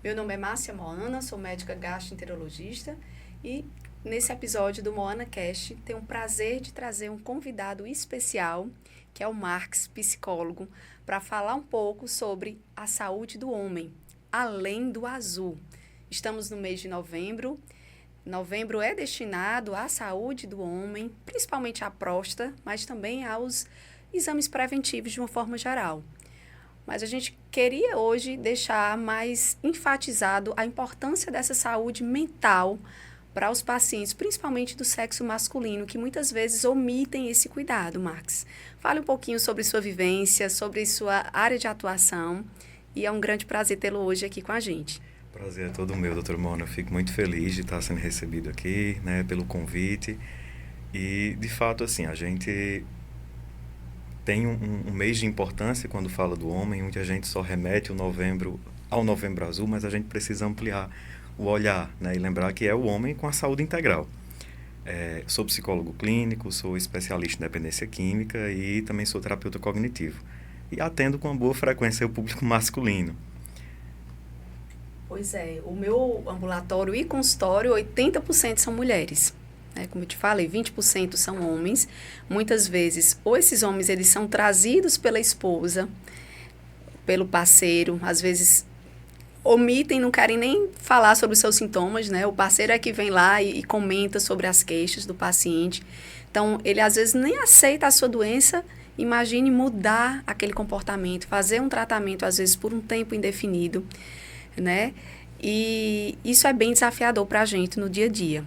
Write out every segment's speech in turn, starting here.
Meu nome é Márcia Moana, sou médica gastroenterologista e nesse episódio do Moana Cast tenho o prazer de trazer um convidado especial, que é o Marx, psicólogo, para falar um pouco sobre a saúde do homem, além do azul. Estamos no mês de novembro. Novembro é destinado à saúde do homem, principalmente à próstata, mas também aos exames preventivos de uma forma geral. Mas a gente queria hoje deixar mais enfatizado a importância dessa saúde mental para os pacientes, principalmente do sexo masculino, que muitas vezes omitem esse cuidado, Marx. Fale um pouquinho sobre sua vivência, sobre sua área de atuação, e é um grande prazer tê-lo hoje aqui com a gente. Prazer é todo meu, doutor Mona. Eu fico muito feliz de estar sendo recebido aqui, né, pelo convite. E, de fato, assim, a gente tem um mês de importância quando fala do homem, onde a gente só remete ao novembro azul, mas a gente precisa ampliar o olhar, né, e lembrar que é o homem com a saúde integral. Sou psicólogo clínico, sou especialista em dependência química e também sou terapeuta cognitivo. E atendo com uma boa frequência o público masculino. Pois é, o meu ambulatório e consultório, 80% são mulheres. Como eu te falei, 20% são homens. Muitas vezes, ou esses homens eles são trazidos pela esposa, pelo parceiro, às vezes omitem, não querem nem falar sobre os seus sintomas, né? O parceiro é que vem lá e comenta sobre as queixas do paciente. Então, ele às vezes nem aceita a sua doença. Imagine mudar aquele comportamento, fazer um tratamento, às vezes, por um tempo indefinido, né? E isso é bem desafiador para a gente no dia a dia.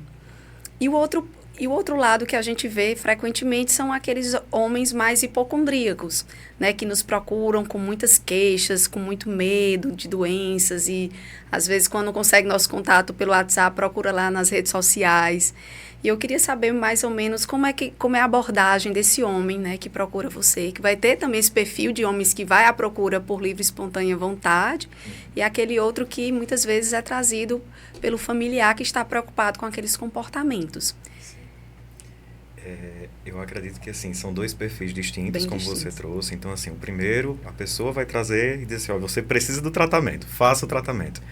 E o outro lado que a gente vê frequentemente são aqueles homens mais hipocondríacos, né, que nos procuram com muitas queixas, com muito medo de doenças e, às vezes, quando não consegue nosso contato pelo WhatsApp, procura lá nas redes sociais. E eu queria saber mais ou menos como é a abordagem desse homem, né, que procura você, que vai ter também esse perfil de homens que vai à procura por livre e espontânea vontade, e aquele outro que muitas vezes é trazido pelo familiar que está preocupado com aqueles comportamentos. Eu acredito que, assim, são dois perfis distintos, Bem como distintos. você trouxe. Então, assim, o primeiro, a pessoa vai trazer e dizer assim, ó, você precisa do tratamento, faça o tratamento.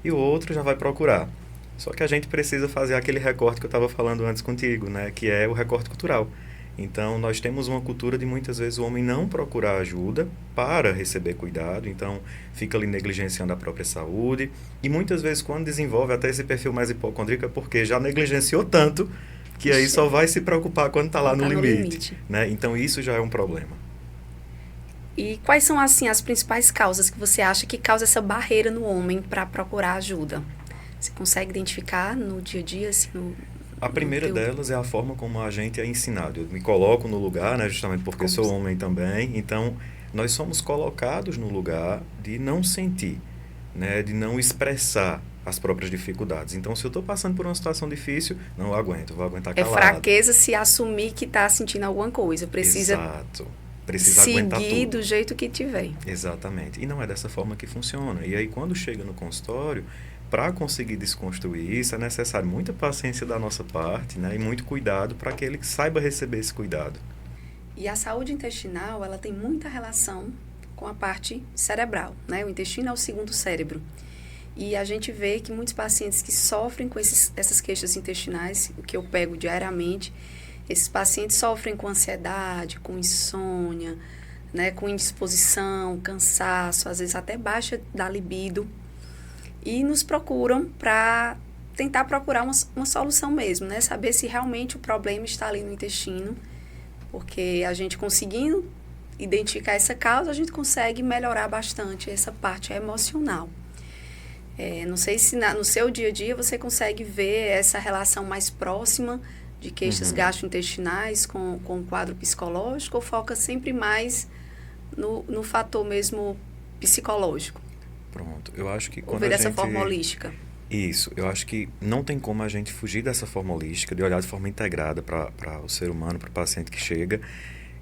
E o outro já vai procurar. Só que a gente precisa fazer aquele recorte que eu estava falando antes contigo, né? Que é o recorte cultural. Então, nós temos uma cultura de muitas vezes o homem não procurar ajuda para receber cuidado. Então, fica ali negligenciando a própria saúde. E muitas vezes, quando desenvolve até esse perfil mais hipocondríaco, é porque já negligenciou tanto que aí só vai se preocupar quando está lá no limite, né? Então, isso já é um problema. E quais são, assim, as principais causas que você acha que causa essa barreira no homem para procurar ajuda? Você consegue identificar no dia a dia, assim, A primeira delas é a forma como a gente é ensinado. Eu me coloco no lugar, né, justamente porque sou homem também. Então, nós somos colocados no lugar de não sentir, né, de não expressar as próprias dificuldades. Então, se eu estou passando por uma situação difícil, não aguento, vou aguentar calado. É fraqueza se assumir que está sentindo alguma coisa. Precisa Exato. Precisa aguentar tudo. seguir do jeito que tiver. Exatamente. E não é dessa forma que funciona. E aí, quando chega no consultório, para conseguir desconstruir isso, é necessário muita paciência da nossa parte, né, e muito cuidado para que ele saiba receber esse cuidado. E a saúde intestinal, ela tem muita relação com a parte cerebral, né? O intestino é o segundo cérebro. E a gente vê que muitos pacientes que sofrem com essas queixas intestinais, o que eu pego diariamente, esses pacientes sofrem com ansiedade, com insônia, né, com indisposição, cansaço, às vezes até baixa da libido, e nos procuram para tentar procurar uma solução mesmo, né? Saber se realmente o problema está ali no intestino, porque a gente conseguindo identificar essa causa, a gente consegue melhorar bastante essa parte emocional. Não sei se no seu dia a dia você consegue ver essa relação mais próxima de queixas gastrointestinais com o quadro psicológico, ou foca sempre mais no fator mesmo psicológico? Pronto. Eu acho que Ou quando ver a dessa gente... forma holística? Isso. Eu acho que não tem como a gente fugir dessa forma holística, de olhar de forma integrada para o ser humano, para o paciente que chega.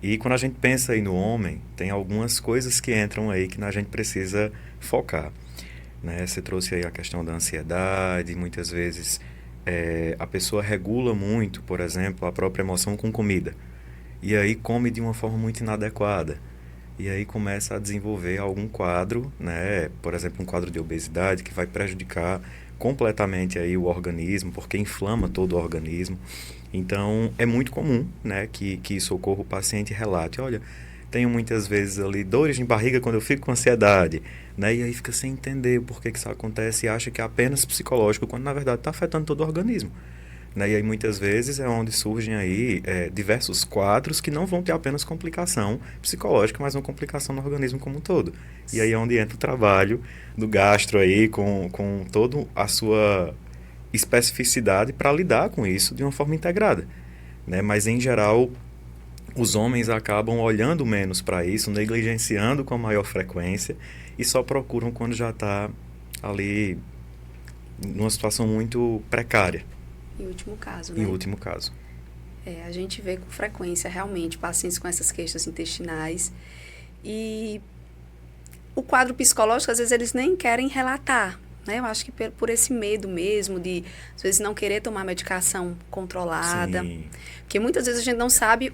E quando a gente pensa aí no homem, tem algumas coisas que entram aí que a gente precisa focar, né? Você trouxe aí a questão da ansiedade, muitas vezes a pessoa regula muito, por exemplo, a própria emoção com comida. E aí come de uma forma muito inadequada, E aí começa a desenvolver algum quadro, né? Por exemplo, um quadro de obesidade que vai prejudicar completamente aí o organismo, porque inflama todo o organismo. Então, é muito comum, né, que isso ocorra, o paciente relate, olha, tenho muitas vezes ali dores de barriga quando eu fico com ansiedade, né? E aí fica sem entender por que isso acontece e acha que é apenas psicológico, quando na verdade está afetando todo o organismo. Né? E aí muitas vezes é onde surgem aí diversos quadros que não vão ter apenas complicação psicológica, mas uma complicação no organismo como um todo. E aí é onde entra o trabalho do gastro aí com toda a sua especificidade para lidar com isso de uma forma integrada. Né? Mas em geral os homens acabam olhando menos para isso, negligenciando com maior frequência e só procuram quando já está ali numa situação muito precária. Em último caso, Em né? último caso. A gente vê com frequência, realmente, pacientes com essas queixas intestinais. E o quadro psicológico, às vezes, eles nem querem relatar, né? Eu acho que por esse medo mesmo de, às vezes, não querer tomar medicação controlada. Sim. Porque muitas vezes a gente não sabe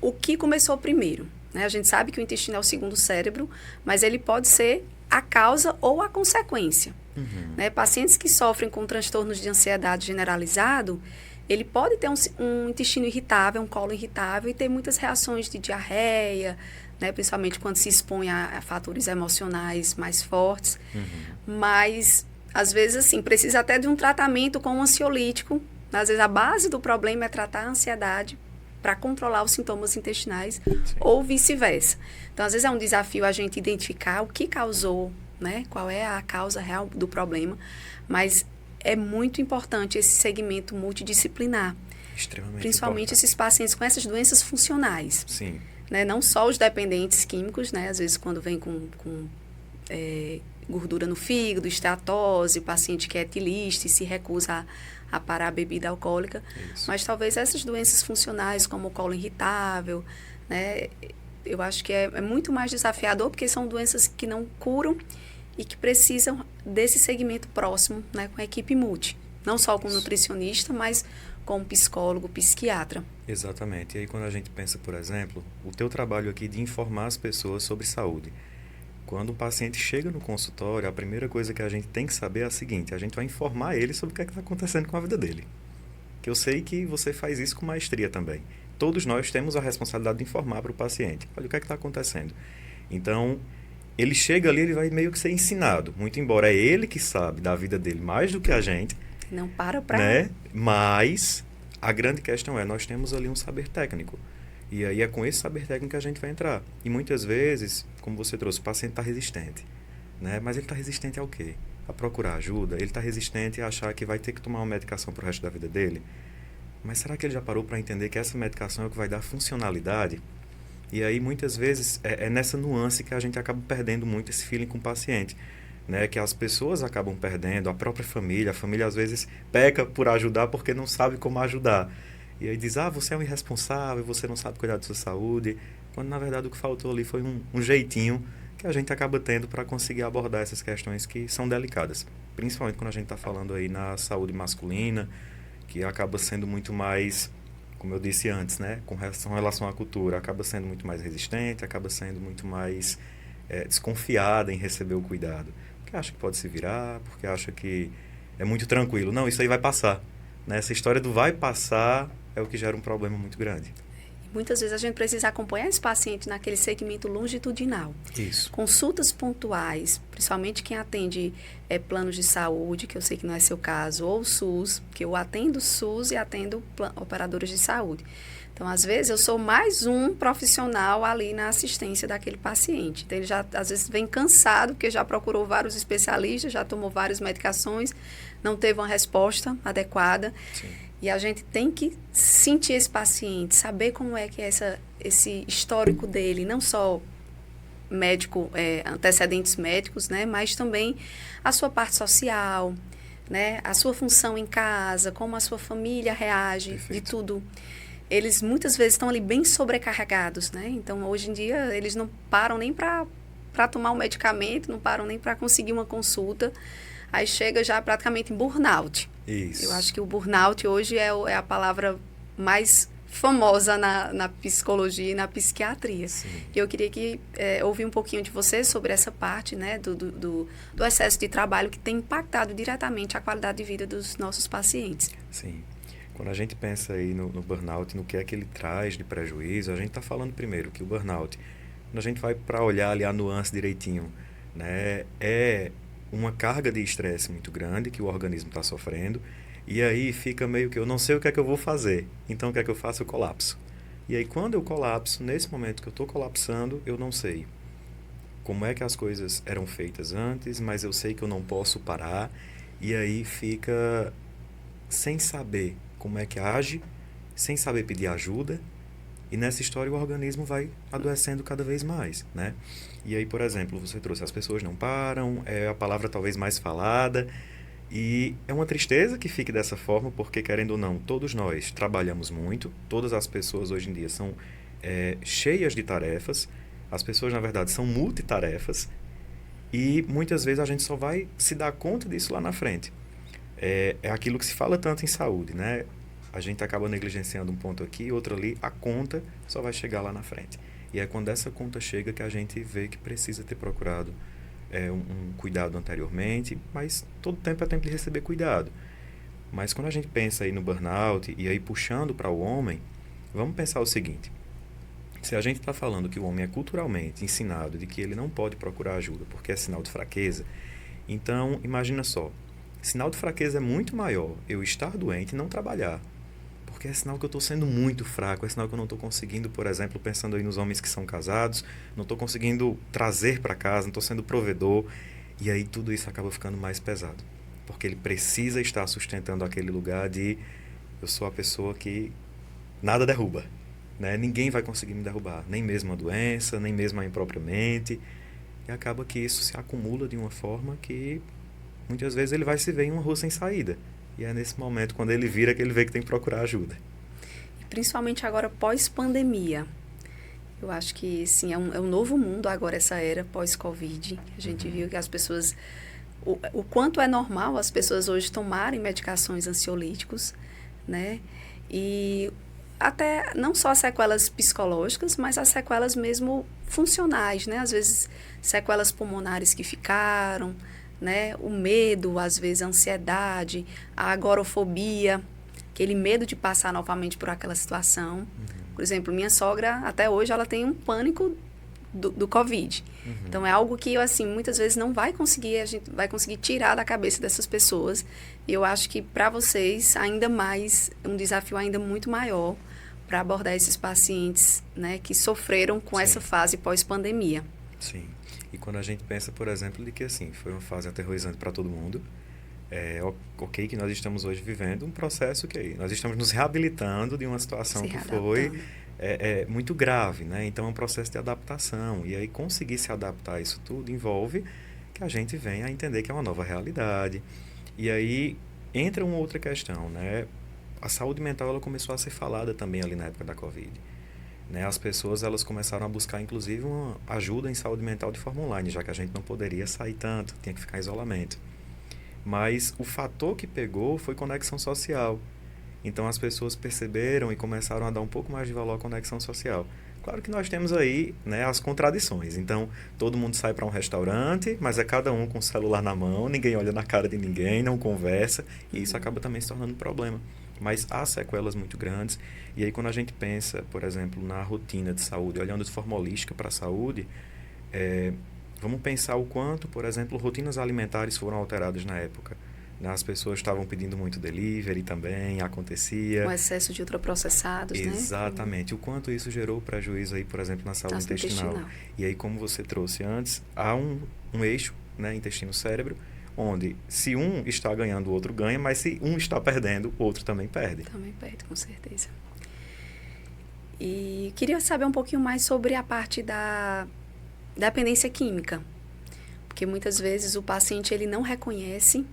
o que começou primeiro, né? A gente sabe que o intestino é o segundo cérebro, mas ele pode ser a causa ou a consequência. Uhum. Né? Pacientes que sofrem com transtornos de ansiedade generalizado, ele pode ter um intestino irritável, um colo irritável e ter muitas reações de diarreia, né? Principalmente quando se expõe a fatores emocionais mais fortes. Uhum. Mas, às vezes, assim, precisa até de um tratamento com um ansiolítico. Às vezes, a base do problema é tratar a ansiedade para controlar os sintomas intestinais. Sim. Ou vice-versa. Então, às vezes, é um desafio a gente identificar o que causou, né? Qual é a causa real do problema, mas é muito importante esse segmento multidisciplinar. Extremamente principalmente importante. Esses pacientes com essas doenças funcionais. Sim. Né? Não só os dependentes químicos, né? Às vezes quando vem com gordura no fígado, esteatose, paciente que é etilista e se recusa a parar a bebida alcoólica, isso. Mas talvez essas doenças funcionais como o colo irritável, né? Eu acho que é muito mais desafiador porque são doenças que não curam e que precisam desse segmento próximo, né, com a equipe multi. Não só com o nutricionista, mas com o psicólogo, psiquiatra. Exatamente. E aí quando a gente pensa, por exemplo, o teu trabalho aqui de informar as pessoas sobre saúde. Quando o paciente chega no consultório, a primeira coisa que a gente tem que saber é a seguinte: a gente vai informar ele sobre o que está acontecendo com a vida dele. Que eu sei que você faz isso com maestria também. Todos nós temos a responsabilidade de informar para o paciente. Olha, o que está acontecendo? Então, ele chega ali, ele vai meio que ser ensinado. Muito embora é ele que sabe da vida dele mais do que a gente. Não para pra... Né? Mas a grande questão é, nós temos ali um saber técnico. E aí é com esse saber técnico que a gente vai entrar. E muitas vezes, como você trouxe, o paciente está resistente. Né? Mas ele está resistente ao quê? A procurar ajuda? Ele está resistente a achar que vai ter que tomar uma medicação para o resto da vida dele? Mas será que ele já parou para entender que essa medicação é o que vai dar funcionalidade? E aí, muitas vezes, é nessa nuance que a gente acaba perdendo muito esse feeling com o paciente. Né? Que as pessoas acabam perdendo, a própria família. A família, às vezes, peca por ajudar porque não sabe como ajudar. E aí diz, você é um irresponsável, você não sabe cuidar da sua saúde. Quando, na verdade, o que faltou ali foi um jeitinho que a gente acaba tendo para conseguir abordar essas questões que são delicadas. Principalmente quando a gente está falando aí na saúde masculina, que acaba sendo muito mais, como eu disse antes, né, com relação à cultura, acaba sendo muito mais resistente, acaba sendo muito mais desconfiada em receber o cuidado. Porque acha que pode se virar, porque acha que é muito tranquilo. Não, isso aí vai passar. Né? Essa história do vai passar é o que gera um problema muito grande. Muitas vezes a gente precisa acompanhar esse paciente naquele segmento longitudinal. Isso. Consultas pontuais, principalmente quem atende planos de saúde, que eu sei que não é seu caso, ou SUS, que eu atendo SUS e atendo operadores de saúde. Então, às vezes, eu sou mais um profissional ali na assistência daquele paciente. Então, ele já, às vezes, vem cansado, porque já procurou vários especialistas, já tomou várias medicações, não teve uma resposta adequada. Sim. E a gente tem que sentir esse paciente, saber como é que é esse histórico dele, não só médico, antecedentes médicos, né, mas também a sua parte social, né, a sua função em casa, como a sua família reage, perfeito, de tudo. Eles muitas vezes estão ali bem sobrecarregados, né? Então, hoje em dia, eles não param nem para tomar um medicamento, não param nem para conseguir uma consulta. Aí chega já praticamente em burnout. Isso. Eu acho que o burnout hoje é a palavra mais famosa na psicologia e na psiquiatria. Sim. E eu queria ouvir um pouquinho de você sobre essa parte, né, do excesso de trabalho que tem impactado diretamente a qualidade de vida dos nossos pacientes. Sim. Quando a gente pensa aí no burnout, no que é que ele traz de prejuízo, a gente está falando primeiro que o burnout, quando a gente vai para olhar ali a nuance direitinho, né, é uma carga de estresse muito grande que o organismo está sofrendo, e aí fica meio que eu não sei o que é que eu vou fazer, então o que é que eu faço? Eu colapso. E aí quando eu colapso, nesse momento que eu estou colapsando, eu não sei como é que as coisas eram feitas antes, mas eu sei que eu não posso parar, e aí fica sem saber como é que age, sem saber pedir ajuda, e nessa história o organismo vai adoecendo cada vez mais, né? E aí, por exemplo, você trouxe as pessoas não param, é a palavra talvez mais falada, e é uma tristeza que fique dessa forma, porque querendo ou não, todos nós trabalhamos muito, todas as pessoas hoje em dia são cheias de tarefas, as pessoas na verdade são multitarefas, e muitas vezes a gente só vai se dar conta disso lá na frente. É aquilo que se fala tanto em saúde, né? A gente acaba negligenciando um ponto aqui, outro ali, a conta só vai chegar lá na frente. E é quando essa conta chega que a gente vê que precisa ter procurado um cuidado anteriormente, mas todo tempo é tempo de receber cuidado. Mas quando a gente pensa aí no burnout, e aí puxando para o homem, vamos pensar o seguinte: se a gente está falando que o homem é culturalmente ensinado de que ele não pode procurar ajuda porque é sinal de fraqueza, então imagina só, sinal de fraqueza é muito maior eu estar doente e não trabalhar, porque é sinal que eu estou sendo muito fraco, é sinal que eu não estou conseguindo, por exemplo, pensando aí nos homens que são casados, não estou conseguindo trazer para casa, não estou sendo provedor, e aí tudo isso acaba ficando mais pesado, porque ele precisa estar sustentando aquele lugar de eu sou a pessoa que nada derruba, né? Ninguém vai conseguir me derrubar, nem mesmo a doença, nem mesmo a mim propriamente, e acaba que isso se acumula de uma forma que muitas vezes ele vai se ver em uma rua sem saída. E é nesse momento, quando ele vira, que ele vê que tem que procurar ajuda. Principalmente agora pós-pandemia. Eu acho que, sim, é um novo mundo agora, essa era pós-Covid. A gente viu que as pessoas... O quanto é normal as pessoas hoje tomarem medicações ansiolíticos, né? E até não só as sequelas psicológicas, mas as sequelas mesmo funcionais, né? Às vezes, sequelas pulmonares que ficaram, né? O medo, às vezes a ansiedade, a agorafobia, aquele medo de passar novamente por aquela situação. Por exemplo, minha sogra, até hoje, ela tem um pânico do Covid. Então, é algo que, assim, muitas vezes não vai conseguir, a gente vai conseguir tirar da cabeça dessas pessoas. E eu acho que, para vocês, ainda mais, um desafio ainda muito maior para abordar esses pacientes, né, que sofreram com essa fase pós-pandemia. Sim. E quando a gente pensa, por exemplo, de que assim, foi uma fase aterrorizante para todo mundo, ok que nós estamos hoje vivendo um processo que nós estamos nos reabilitando de uma situação que foi muito grave, né? Então é um processo de adaptação. E aí conseguir se adaptar a isso tudo envolve que a gente venha a entender que é uma nova realidade. E aí entra uma outra questão, né? A saúde mental ela começou a ser falada também ali na época da Covid. Né, as pessoas elas começaram a buscar, inclusive, uma ajuda em saúde mental de forma online, já que a gente não poderia sair tanto, tinha que ficar em isolamento. Mas o fator que pegou foi conexão social. Então, as pessoas perceberam e começaram a dar um pouco mais de valor à conexão social. Claro que nós temos aí, né, as contradições. Então, todo mundo sai para um restaurante, mas é cada um com o celular na mão, ninguém olha na cara de ninguém, não conversa, e isso acaba também se tornando um problema. Mas há sequelas muito grandes. E aí, quando a gente pensa, por exemplo, na rotina de saúde, olhando de forma holística para a saúde, vamos pensar o quanto, por exemplo, rotinas alimentares foram alteradas na época. As pessoas estavam pedindo muito delivery também, acontecia. O excesso de ultraprocessados, né? Exatamente. O quanto isso gerou prejuízo aí, por exemplo, na saúde intestinal. E aí, como você trouxe antes, há um eixo, né, intestino-cérebro, onde se um está ganhando, o outro ganha, mas se um está perdendo, o outro também perde. Também perde, com certeza. E queria saber um pouquinho mais sobre a parte da dependência química. Porque muitas vezes o paciente ele não reconhece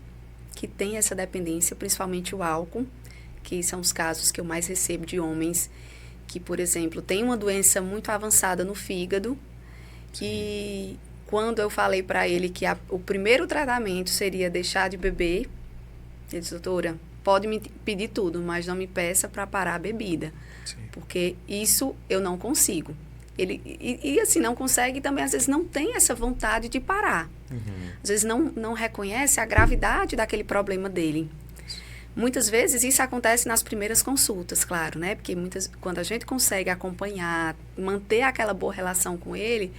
que tem essa dependência, principalmente o álcool, que são os casos que eu mais recebo de homens que, por exemplo, têm uma doença muito avançada no fígado, que quando eu falei para ele que o primeiro tratamento seria deixar de beber, ele disse, doutora, pode me pedir tudo, mas não me peça para parar a bebida. Sim. Porque isso eu não consigo. E assim, não consegue e também, às vezes, não tem essa vontade de parar. Às vezes, não reconhece a gravidade daquele problema dele. Muitas vezes, isso acontece nas primeiras consultas, claro, né? Porque quando a gente consegue acompanhar, manter aquela boa relação com ele,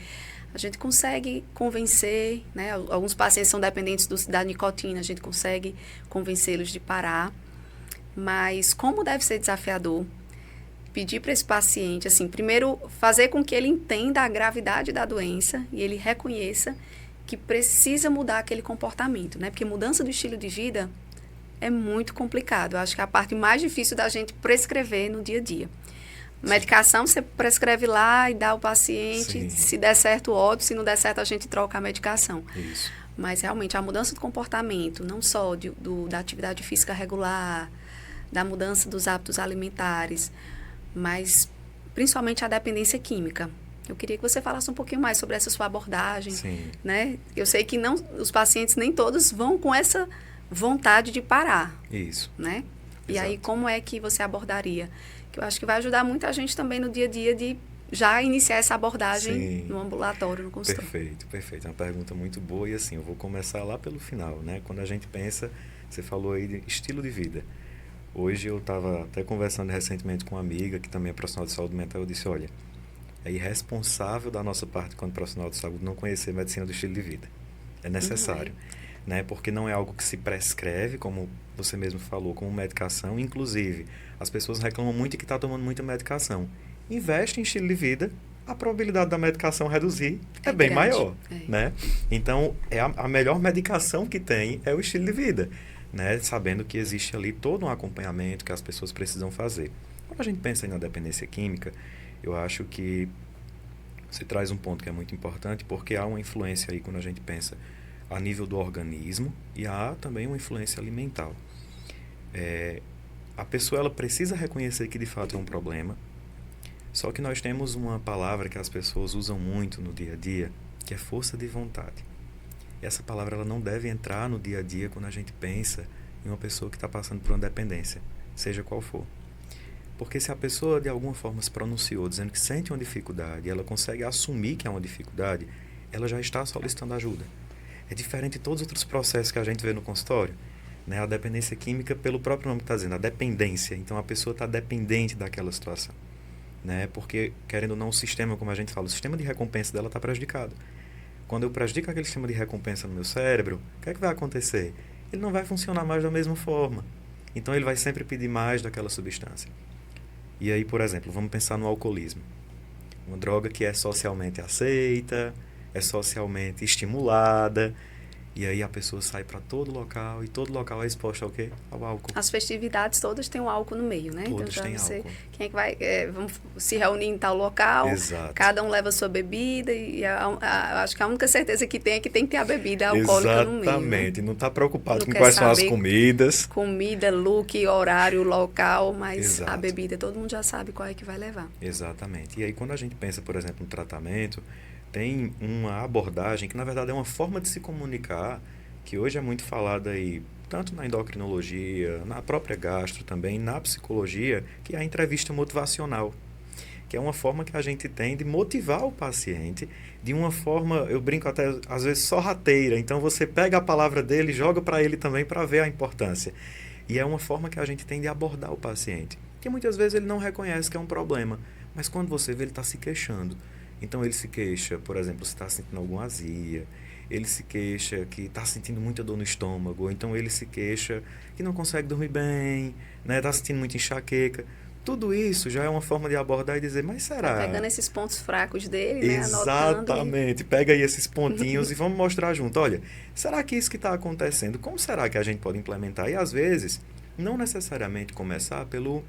a gente consegue convencer, né? Alguns pacientes são dependentes da nicotina, a gente consegue convencê-los de parar. Mas como deve ser desafiador pedir para esse paciente, assim, primeiro fazer com que ele entenda a gravidade da doença e ele reconheça que precisa mudar aquele comportamento, né? Porque mudança do estilo de vida é muito complicado. Eu acho que é a parte mais difícil da gente prescrever no dia a dia. Medicação, você prescreve lá e dá ao paciente. Sim. Se der certo, ótimo. Se não der certo, a gente troca a medicação. Isso. Mas, realmente, a mudança do comportamento, não só da atividade física regular, da mudança dos hábitos alimentares, mas principalmente a dependência química. Eu queria que você falasse um pouquinho mais sobre essa sua abordagem. Sim. Né? Eu sei que os pacientes nem todos vão com essa vontade de parar. Isso. Né? E Exato. aí, como é que você abordaria? Que eu acho que vai ajudar muita gente também no dia a dia de já iniciar essa abordagem. Sim. No ambulatório, no consultório. Perfeito. É uma pergunta muito boa e assim, eu vou começar lá pelo final, né? Quando a gente pensa, você falou aí de estilo de vida. Hoje eu estava até conversando recentemente com uma amiga que também é profissional de saúde mental. Eu disse, olha, é irresponsável da nossa parte, quando profissional de saúde, não conhecer medicina do estilo de vida. É necessário, né? Porque não é algo que se prescreve, como você mesmo falou, como medicação. Inclusive, as pessoas reclamam muito que está tomando muita medicação. Investe em estilo de vida, a probabilidade da medicação reduzir é bem grande, maior, né? Então, a melhor medicação que tem é o estilo de vida. Né, sabendo que existe ali todo um acompanhamento que as pessoas precisam fazer. Quando a gente pensa aí na dependência química, eu acho que você traz um ponto que é muito importante, porque há uma influência aí quando a gente pensa a nível do organismo e há também uma influência alimentar. A pessoa ela precisa reconhecer que de fato é um problema, só que nós temos uma palavra que as pessoas usam muito no dia a dia, que é força de vontade. Essa palavra ela não deve entrar no dia a dia quando a gente pensa em uma pessoa que está passando por uma dependência, seja qual for. Porque se a pessoa de alguma forma se pronunciou dizendo que sente uma dificuldade e ela consegue assumir que é uma dificuldade, ela já está solicitando ajuda. É diferente de todos os outros processos que a gente vê no consultório. Né? A dependência química, pelo próprio nome que está dizendo, a dependência. Então a pessoa está dependente daquela situação. Né? Porque, querendo ou não, o sistema, como a gente fala, o sistema de recompensa dela está prejudicado. Quando eu prejudico aquele sistema de recompensa no meu cérebro, o que é que vai acontecer? Ele não vai funcionar mais da mesma forma. Então, ele vai sempre pedir mais daquela substância. E aí, por exemplo, vamos pensar no alcoolismo. Uma droga que é socialmente aceita, é socialmente estimulada, e aí a pessoa sai para todo local, e todo local é exposto ao quê? Ao álcool. As festividades todas têm um álcool no meio, né? Todos então, têm álcool. Quem é que vai... vamos se reunir em tal local. Exato. Cada um leva a sua bebida, e acho que a única certeza que tem é que tem que ter a bebida alcoólica no meio. Exatamente. Né? Não está preocupado com quais são as comidas. Comida, look, horário, local, mas Exato. A bebida todo mundo já sabe qual é que vai levar. Exatamente. E aí quando a gente pensa, por exemplo, no tratamento, tem uma abordagem que na verdade é uma forma de se comunicar, que hoje é muito falada aí, tanto na endocrinologia, na própria gastro também, na psicologia, que é a entrevista motivacional, que é uma forma que a gente tem de motivar o paciente de uma forma, eu brinco até às vezes sorrateira, então você pega a palavra dele e joga para ele também para ver a importância. E é uma forma que a gente tem de abordar o paciente, que muitas vezes ele não reconhece que é um problema, mas quando você vê ele está se queixando. Então ele se queixa, por exemplo, se está sentindo alguma azia, ele se queixa que está sentindo muita dor no estômago, ou então ele se queixa que não consegue dormir bem, né? Está sentindo muita enxaqueca. Tudo isso já é uma forma de abordar e dizer, mas será? Pegando esses pontos fracos dele, né? Exatamente. Pega aí esses pontinhos e vamos mostrar junto. Olha, será que isso que está acontecendo, como será que a gente pode implementar? E às vezes, não necessariamente começar pelo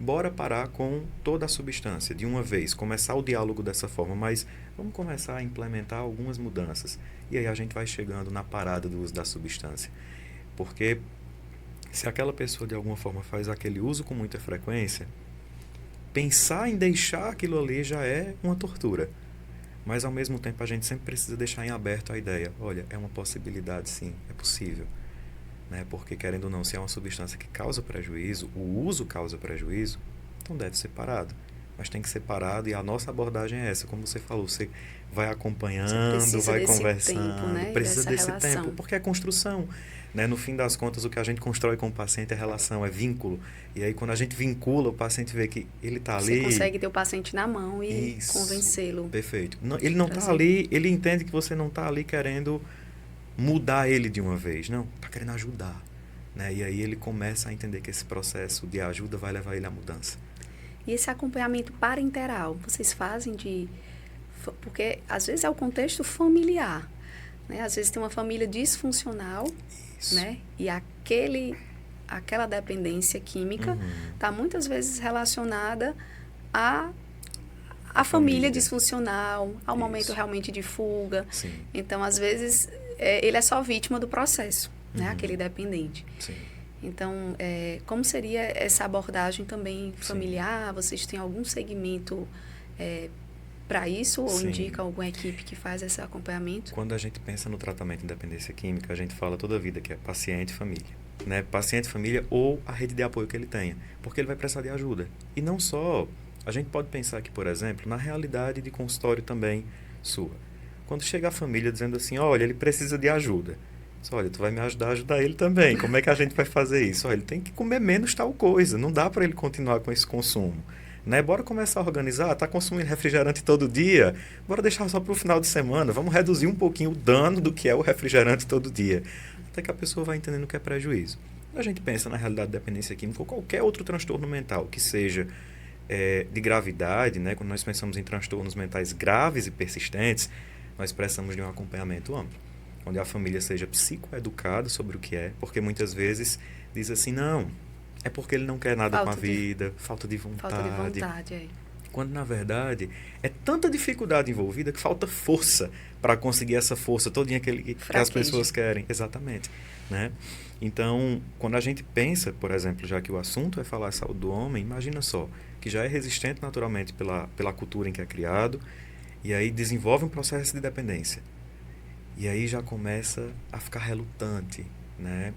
bora parar com toda a substância de uma vez, começar o diálogo dessa forma, mas vamos começar a implementar algumas mudanças. E aí a gente vai chegando na parada do uso da substância. Porque se aquela pessoa de alguma forma faz aquele uso com muita frequência, pensar em deixar aquilo ali já é uma tortura. Mas ao mesmo tempo a gente sempre precisa deixar em aberto a ideia. Olha, é uma possibilidade sim, é possível. né? Porque, querendo ou não, se é uma substância que causa prejuízo, o uso causa prejuízo, então deve ser parado. Mas tem que ser parado, e a nossa abordagem é essa. Como você falou, você vai acompanhando, vai conversando, tempo, né? precisa desse relação. tempo, porque é construção, né? No fim das contas, o que a gente constrói com o paciente é relação, é vínculo. E aí, quando a gente vincula, o paciente vê que ele está ali... Você consegue ter o paciente na mão e Isso, convencê-lo. perfeito. Não, ele não está ali, ele entende que você não está ali querendo mudar ele de uma vez. Não, está querendo ajudar, né? E aí ele começa a entender que esse processo de ajuda vai levar ele à mudança. E esse acompanhamento parenteral, vocês fazem de... Porque, às vezes, é o contexto familiar, né? Às vezes tem uma família disfuncional, Isso. né? E aquela dependência química está muitas vezes relacionada à família disfuncional, ao momento realmente de fuga. Sim. Então, às vezes, ele é só vítima do processo, né? Aquele dependente. Sim. Então, como seria essa abordagem também familiar? Sim. Vocês têm algum segmento para isso? Ou Sim. indica alguma equipe que faz esse acompanhamento? Quando a gente pensa no tratamento de dependência química, a gente fala toda a vida que é paciente e família. Né? Paciente, família ou a rede de apoio que ele tenha. Porque ele vai precisar de ajuda. E não só... A gente pode pensar aqui, por exemplo, na realidade de consultório também sua. Quando chega a família dizendo assim, olha, ele precisa de ajuda. Olha, tu vai me ajudar a ajudar ele também. Como é que a gente vai fazer isso? Olha, ele tem que comer menos tal coisa. Não dá para ele continuar com esse consumo. Né? Bora começar a organizar. Tá consumindo refrigerante todo dia? Bora deixar só para o final de semana. Vamos reduzir um pouquinho o dano do que é o refrigerante todo dia. Até que a pessoa vai entendendo que é prejuízo. Quando a gente pensa na realidade da dependência química ou qualquer outro transtorno mental que seja de gravidade, né? Quando nós pensamos em transtornos mentais graves e persistentes, nós precisamos de um acompanhamento amplo, onde a família seja psicoeducada sobre o que é, porque muitas vezes diz assim, não, é porque ele não quer nada com a vida, falta de vontade. Falta de vontade, Quando, na verdade, é tanta dificuldade envolvida que falta força para conseguir essa força todinha que as pessoas querem. Exatamente. Né? Então, quando a gente pensa, por exemplo, já que o assunto é falar saúde do homem, imagina só, que já é resistente naturalmente pela cultura em que é criado, e aí desenvolve um processo de dependência. E aí já começa a ficar relutante, né,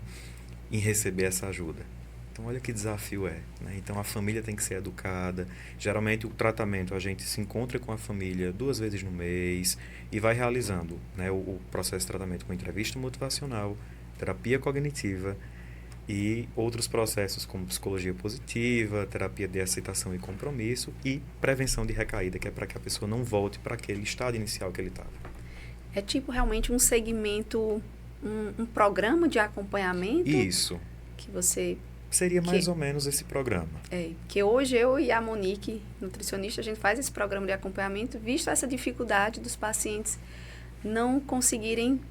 em receber essa ajuda. Então, olha que desafio é. Né? Então, a família tem que ser educada. Geralmente, o tratamento, a gente se encontra com a família 2 vezes no mês e vai realizando, né, o processo de tratamento com entrevista motivacional, terapia cognitiva e outros processos como psicologia positiva, terapia de aceitação e compromisso e prevenção de recaída, que é para que a pessoa não volte para aquele estado inicial que ele estava. É tipo realmente um segmento, um programa de acompanhamento? Isso. Que você... Seria mais ou menos esse programa. Que hoje eu e a Monique, nutricionista, a gente faz esse programa de acompanhamento, visto essa dificuldade dos pacientes não conseguirem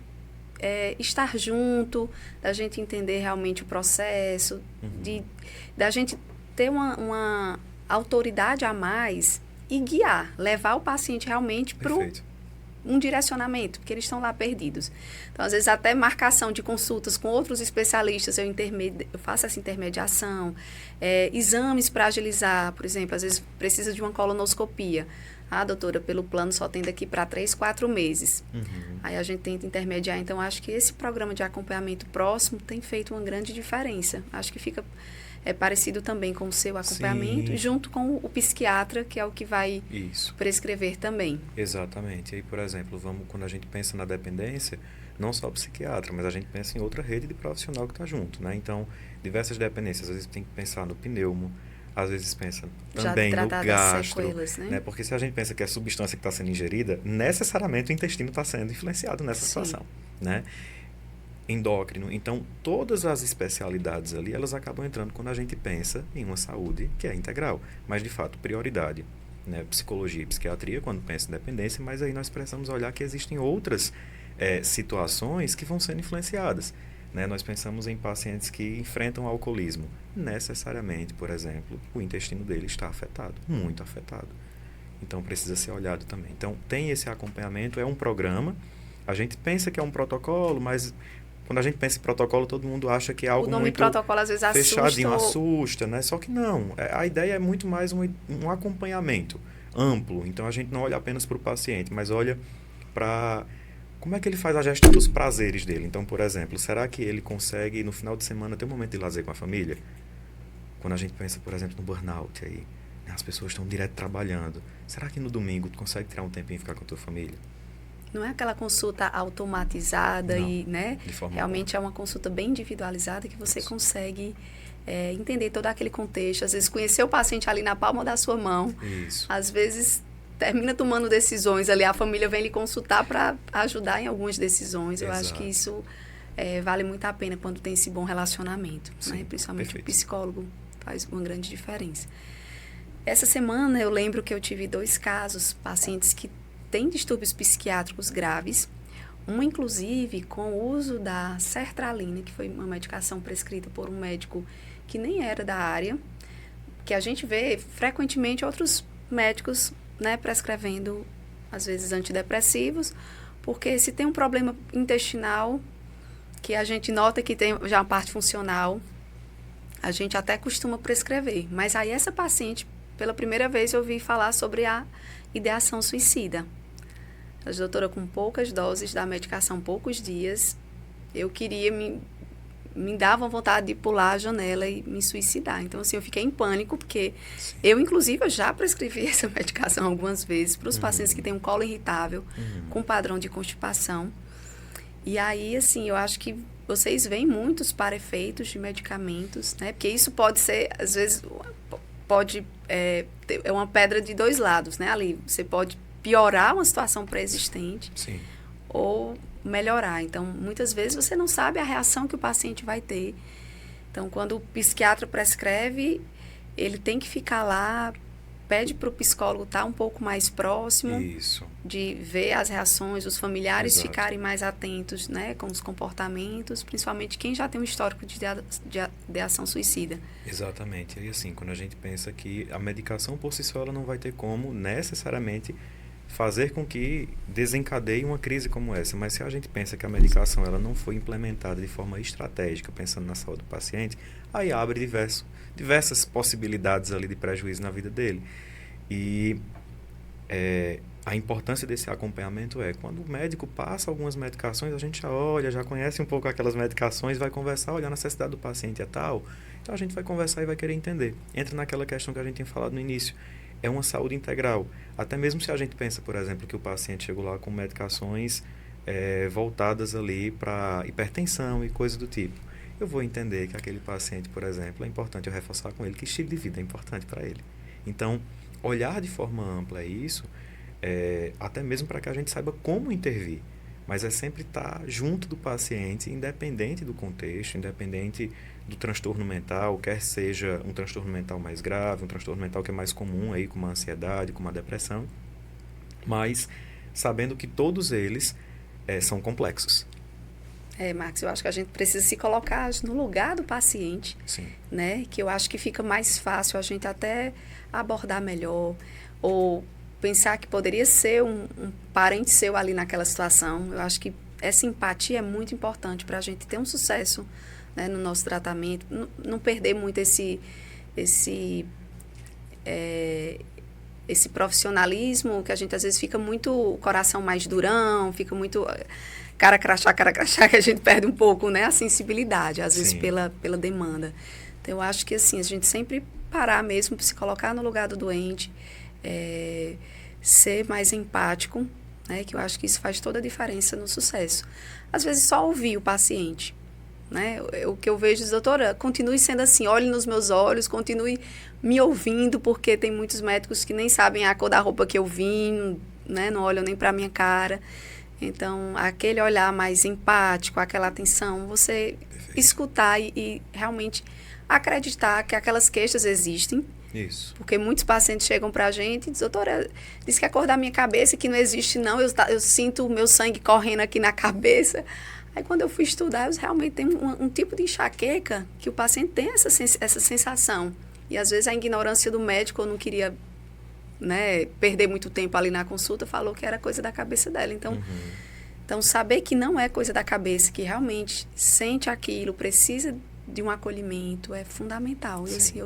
estar junto, da gente entender realmente o processo, da gente ter uma autoridade a mais e guiar, levar o paciente realmente para um direcionamento, porque eles estão lá perdidos. Então, às vezes, até marcação de consultas com outros especialistas, eu faço essa intermediação, exames para agilizar, por exemplo, às vezes precisa de uma colonoscopia. Ah, doutora, pelo plano só tem daqui para 3, 4 meses. Aí a gente tenta intermediar. Então, acho que esse programa de acompanhamento próximo tem feito uma grande diferença. Acho que fica parecido também com o seu acompanhamento, junto com o psiquiatra, que é o que vai prescrever também. Exatamente. E aí, por exemplo, quando a gente pensa na dependência, não só o psiquiatra, mas a gente pensa em outra rede de profissional que está junto, né? Então, diversas dependências. Às vezes tem que pensar no pneumo, às vezes pensa também no gastro, sequelas, né? Porque se a gente pensa que a substância que está sendo ingerida, necessariamente o intestino está sendo influenciado nessa situação, né? Endócrino. Então, todas as especialidades ali, elas acabam entrando quando a gente pensa em uma saúde que é integral. Mas, de fato, prioridade, né? Psicologia e psiquiatria, quando pensa em dependência, mas aí nós precisamos olhar que existem outras situações que vão sendo influenciadas. Né? Nós pensamos em pacientes que enfrentam alcoolismo. Necessariamente, por exemplo, o intestino dele está afetado, muito afetado. Então, precisa ser olhado também. Então, tem esse acompanhamento, é um programa. A gente pensa que é um protocolo, mas quando a gente pensa em protocolo, todo mundo acha que é algo muito... O nome protocolo às vezes fechadinho, assusta, né? Só que não. A ideia é muito mais um acompanhamento amplo. Então, a gente não olha apenas para o paciente, mas olha para Como é que ele faz a gestão dos prazeres dele? Então, por exemplo, será que ele consegue, no final de semana, ter um momento de lazer com a família? Quando a gente pensa, por exemplo, no burnout aí, né, as pessoas estão direto trabalhando. Será que no domingo tu consegue tirar um tempinho e ficar com a tua família? Não é aquela consulta automatizada Não, e, né? de forma Realmente alguma. é uma consulta bem individualizada que você Isso. consegue entender todo aquele contexto. Às vezes conhecer o paciente ali na palma da sua mão. Isso. Às vezes termina tomando decisões ali. A família vem lhe consultar para ajudar em algumas decisões. Eu acho que isso vale muito a pena quando tem esse bom relacionamento. Sim, né? Principalmente perfeito. o psicólogo faz uma grande diferença. Essa semana eu lembro que eu tive 2 casos, pacientes que têm distúrbios psiquiátricos graves, um inclusive com o uso da sertralina, que foi uma medicação prescrita por um médico que nem era da área, que a gente vê frequentemente outros médicos, né, prescrevendo, às vezes, antidepressivos, porque se tem um problema intestinal, que a gente nota que tem já uma parte funcional, a gente até costuma prescrever. Mas aí essa paciente, pela primeira vez, eu ouvi falar sobre a ideação suicida. A doutora, com poucas doses da medicação, poucos dias, eu queria me dava vontade de pular a janela e me suicidar. Então, assim, eu fiquei em pânico, porque eu, inclusive, eu já prescrevi essa medicação algumas vezes para os pacientes que têm um colo irritável, com padrão de constipação. E aí, assim, eu acho que vocês veem muitos para-efeitos de medicamentos, né? Porque isso pode ser, às vezes, é uma pedra de 2 lados, né? Ali, você pode piorar uma situação pré-existente. Sim. Ou melhorar. Então, muitas vezes você não sabe a reação que o paciente vai ter. Então, quando o psiquiatra prescreve, ele tem que ficar lá, pede para o psicólogo estar um pouco mais próximo, Isso. de ver as reações, os familiares Exato. ficarem mais atentos, né, com os comportamentos, principalmente quem já tem um histórico de ação suicida. Exatamente. E assim, quando a gente pensa que a medicação por si só ela não vai ter como necessariamente fazer com que desencadeie uma crise como essa, mas se a gente pensa que a medicação ela não foi implementada de forma estratégica, pensando na saúde do paciente, aí abre diversas possibilidades ali de prejuízo na vida dele. E a importância desse acompanhamento quando o médico passa algumas medicações, a gente já olha, já conhece um pouco aquelas medicações, vai conversar, olha, a necessidade do paciente é tal, então a gente vai conversar e vai querer entender. Entra naquela questão que a gente tinha falado no início, é uma saúde integral. Até mesmo se a gente pensa, por exemplo, que o paciente chegou lá com medicações voltadas ali para hipertensão e coisas do tipo. Eu vou entender que aquele paciente, por exemplo, é importante eu reforçar com ele que estilo de vida é importante para ele. Então, olhar de forma ampla isso, até mesmo para que a gente saiba como intervir. Mas é sempre estar junto do paciente, independente do contexto, independente do transtorno mental, quer seja um transtorno mental mais grave, um transtorno mental que é mais comum aí, como a ansiedade, como a depressão, mas sabendo que todos eles são complexos. Marcos, eu acho que a gente precisa se colocar no lugar do paciente, Sim. né? Que eu acho que fica mais fácil a gente até abordar melhor, ou pensar que poderia ser um parente seu ali naquela situação. Eu acho que essa empatia é muito importante para a gente ter um sucesso, né, no nosso tratamento, não perder muito esse profissionalismo, que a gente às vezes fica muito, o coração mais durão, fica muito cara crachá, que a gente perde um pouco, né, a sensibilidade, às vezes pela demanda. Então, eu acho que assim, a gente sempre parar mesmo, se colocar no lugar do doente, ser mais empático, né, que eu acho que isso faz toda a diferença no sucesso. Às vezes, só ouvir o paciente, né? O que eu vejo, doutora, continue sendo assim, olhe nos meus olhos, continue me ouvindo, porque tem muitos médicos que nem sabem a cor da roupa que eu vim, né? Não olham nem para a minha cara. Então, aquele olhar mais empático, aquela atenção, você escutar e realmente acreditar que aquelas queixas existem. Isso. Porque muitos pacientes chegam pra gente e dizem, doutora, disse que a cor da minha cabeça que não existe não, eu sinto o meu sangue correndo aqui na cabeça. Aí quando eu fui estudar, eu realmente tenho um tipo de enxaqueca que o paciente tem essa sensação. E às vezes a ignorância do médico, eu não queria, né, perder muito tempo ali na consulta, falou que era coisa da cabeça dela. Então, saber que não é coisa da cabeça, que realmente sente aquilo, precisa de um acolhimento, é fundamental. E assim,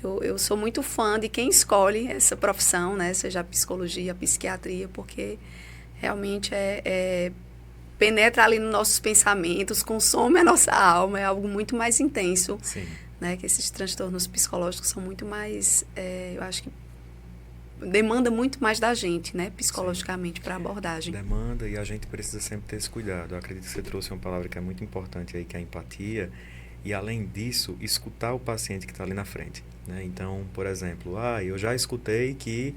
eu sou muito fã de quem escolhe essa profissão, né, seja a psicologia, a psiquiatria, porque realmente penetra ali nos nossos pensamentos, consome a nossa alma, é algo muito mais intenso. Sim. Né? Que esses transtornos psicológicos são muito mais, eu acho que demanda muito mais da gente, né? Psicologicamente, para abordagem. Demanda, e a gente precisa sempre ter esse cuidado. Eu acredito que você trouxe uma palavra que é muito importante aí, que é a empatia. E, além disso, escutar o paciente que está ali na frente. Né? Então, por exemplo, eu já escutei que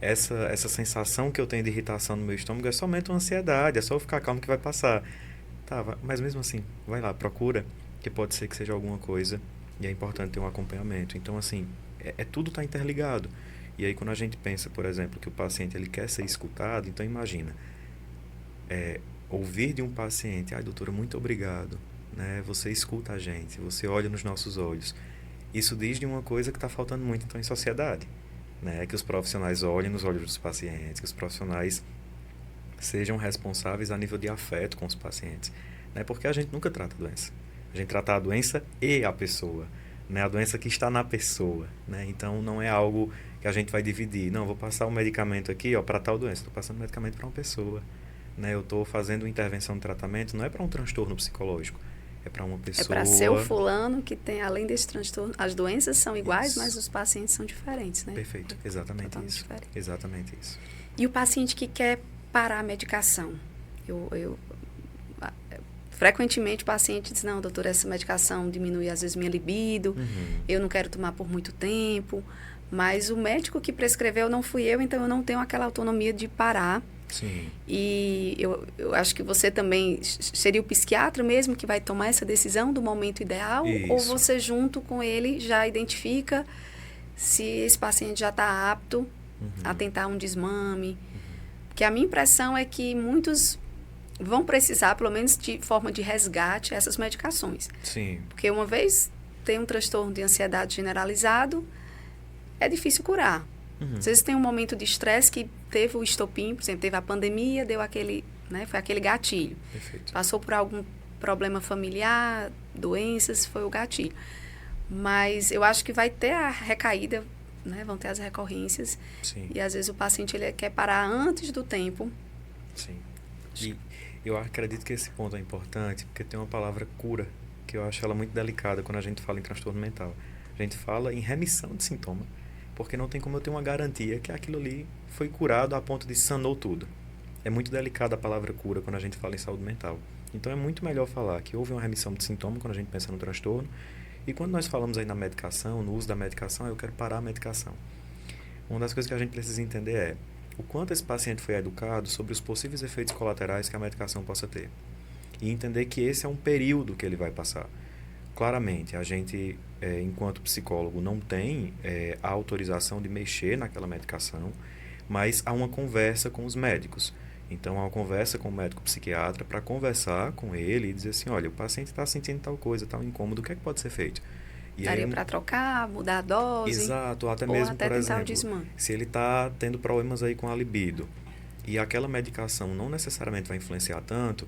essa sensação que eu tenho de irritação no meu estômago é somente uma ansiedade, é só eu ficar calmo que vai passar. Tá, mas mesmo assim, vai lá, procura, que pode ser que seja alguma coisa, e é importante ter um acompanhamento. Então, assim, tudo está interligado. E aí, quando a gente pensa, por exemplo, que o paciente ele quer ser escutado, então imagina, ouvir de um paciente, doutora, muito obrigado, né? Você escuta a gente, você olha nos nossos olhos. Isso diz de uma coisa que está faltando muito, então, em sociedade, né? Que os profissionais olhem nos olhos dos pacientes, que os profissionais sejam responsáveis a nível de afeto com os pacientes, né? Porque a gente nunca trata a doença. A gente trata a doença e a pessoa, né? A doença que está na pessoa, né? Então, não é algo que a gente vai dividir. Não, vou passar um medicamento aqui, para tal doença. Estou passando medicamento para uma pessoa, né? Eu estou fazendo uma intervenção de tratamento, não é para um transtorno psicológico, é para uma pessoa. É para ser o fulano que tem, além desse transtorno, as doenças são iguais, isso, mas os pacientes são diferentes, né? Perfeito, exatamente isso. Diferente. Exatamente isso. E o paciente que quer parar a medicação? Frequentemente o paciente diz, não, doutor, essa medicação diminui às vezes minha libido, eu não quero tomar por muito tempo, mas o médico que prescreveu não fui eu, então eu não tenho aquela autonomia de parar. Sim. E eu acho que você também seria o psiquiatra mesmo que vai tomar essa decisão do momento ideal? Isso. Ou você junto com ele já identifica se esse paciente já está apto a tentar um desmame? Porque a minha impressão é que muitos vão precisar, pelo menos de forma de resgate, essas medicações. Sim. Porque uma vez tem um transtorno de ansiedade generalizado, é difícil curar. Às vezes tem um momento de estresse que teve o estopim, por exemplo, teve a pandemia, deu aquele, né, foi aquele gatilho. Perfeito. Passou por algum problema familiar, doenças, foi o gatilho. Mas eu acho que vai ter a recaída, né, vão ter as recorrências. Sim. E às vezes o paciente ele quer parar antes do tempo. Sim. E eu acredito que esse ponto é importante, porque tem uma palavra cura, que eu acho ela muito delicada quando a gente fala em transtorno mental. A gente fala em remissão de sintoma, porque não tem como eu ter uma garantia que aquilo ali foi curado a ponto de sanou tudo. É muito delicada a palavra cura quando a gente fala em saúde mental. Então é muito melhor falar que houve uma remissão de sintoma quando a gente pensa no transtorno, e quando nós falamos aí na medicação, no uso da medicação, eu quero parar a medicação. Uma das coisas que a gente precisa entender é o quanto esse paciente foi educado sobre os possíveis efeitos colaterais que a medicação possa ter. E entender que esse é um período que ele vai passar. Claramente, a gente, enquanto psicólogo, não tem a autorização de mexer naquela medicação, mas há uma conversa com os médicos. Então, há uma conversa com o médico psiquiatra para conversar com ele e dizer assim, olha, o paciente está sentindo tal coisa, tal incômodo, o que é que pode ser feito? E daria para trocar, mudar a dose. Exato, até ou mesmo, até por tentar exemplo, o desmame. Se ele está tendo problemas aí com a libido e aquela medicação não necessariamente vai influenciar tanto,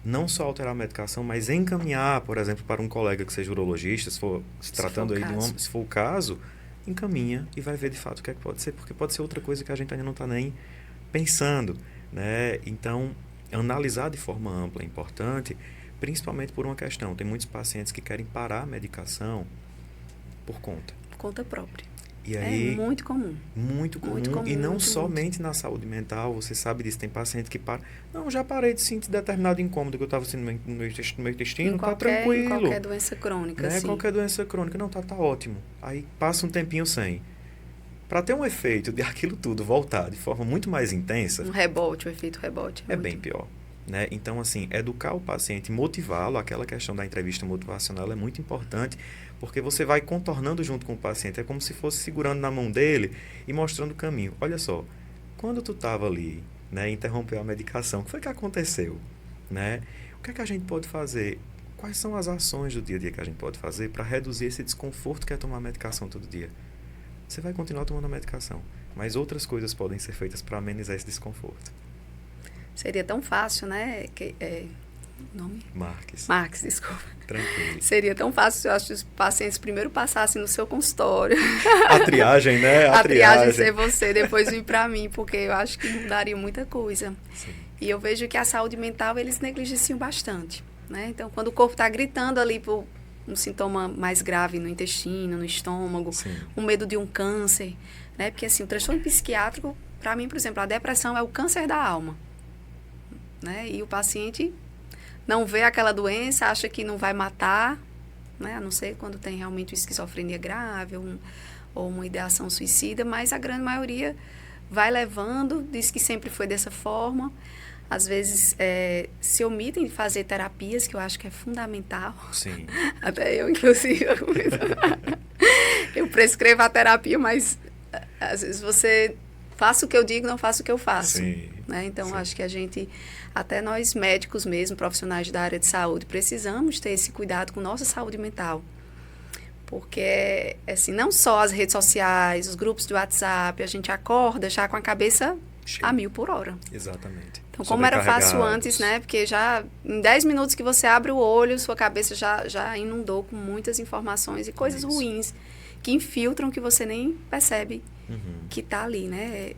não só alterar a medicação, mas encaminhar, por exemplo, para um colega que seja urologista, se for se tratando aí de um homem, se for o caso, encaminha e vai ver de fato o que é que pode ser, porque pode ser outra coisa que a gente ainda não está nem pensando, né? Então, analisar de forma ampla é importante, principalmente por uma questão. Tem muitos pacientes que querem parar a medicação por conta. Por conta própria. E aí, é muito comum. Muito comum. E não somente na saúde mental, você sabe disso. Tem paciente que para. Não, já parei de sentir determinado incômodo que eu estava sentindo no meu intestino, tá tranquilo. Em qualquer doença crônica, né? Sim. Qualquer doença crônica. Não, tá ótimo. Aí passa um tempinho sem. Para ter um efeito de aquilo tudo voltar de forma muito mais intensa. Um rebote, o efeito rebote. É bem pior. Né? Então, assim, educar o paciente, motivá-lo, aquela questão da entrevista motivacional é muito importante, porque você vai contornando junto com o paciente, é como se fosse segurando na mão dele e mostrando o caminho. Olha só, quando tu estava ali, né, interrompeu a medicação, o que foi que aconteceu? Né? O que é que a gente pode fazer? Quais são as ações do dia a dia que a gente pode fazer para reduzir esse desconforto que é tomar medicação todo dia? Você vai continuar tomando a medicação, mas outras coisas podem ser feitas para amenizar esse desconforto. Seria tão fácil, né? o nome? Marques. Marques, desculpa. Tranquilo. Seria tão fácil se eu acho que os pacientes primeiro passassem no seu consultório. A triagem, né? A triagem ser você, depois vir para mim, porque eu acho que mudaria muita coisa. Sim. E eu vejo que a saúde mental, eles negligenciam bastante, né? Então, quando o corpo está gritando ali por um sintoma mais grave no intestino, no estômago, Sim. o medo de um câncer, né? Porque, assim, o transtorno psiquiátrico, para mim, por exemplo, a depressão é o câncer da alma, né? E o paciente não vê aquela doença, acha que não vai matar, né? A não ser quando tem realmente uma esquizofrenia grave ou uma ideação suicida, mas a grande maioria vai levando, diz que sempre foi dessa forma. Às vezes se omitem de fazer terapias, que eu acho que é fundamental. Sim. Até eu, inclusive, eu prescrevo a terapia, mas às vezes você faça o que eu digo, não faça o que eu faço. Sim. Né? Então, Sim. acho que a gente, até nós médicos mesmo, profissionais da área de saúde, precisamos ter esse cuidado com nossa saúde mental. Porque, assim, não só as redes sociais, os grupos de WhatsApp, a gente acorda já com a cabeça a 1000 por hora. Exatamente. Então, como era fácil Sobrecarregados. antes, né? Porque já em 10 minutos que você abre o olho, sua cabeça já inundou com muitas informações e coisas Isso. ruins que infiltram, que você nem percebe que está ali, né?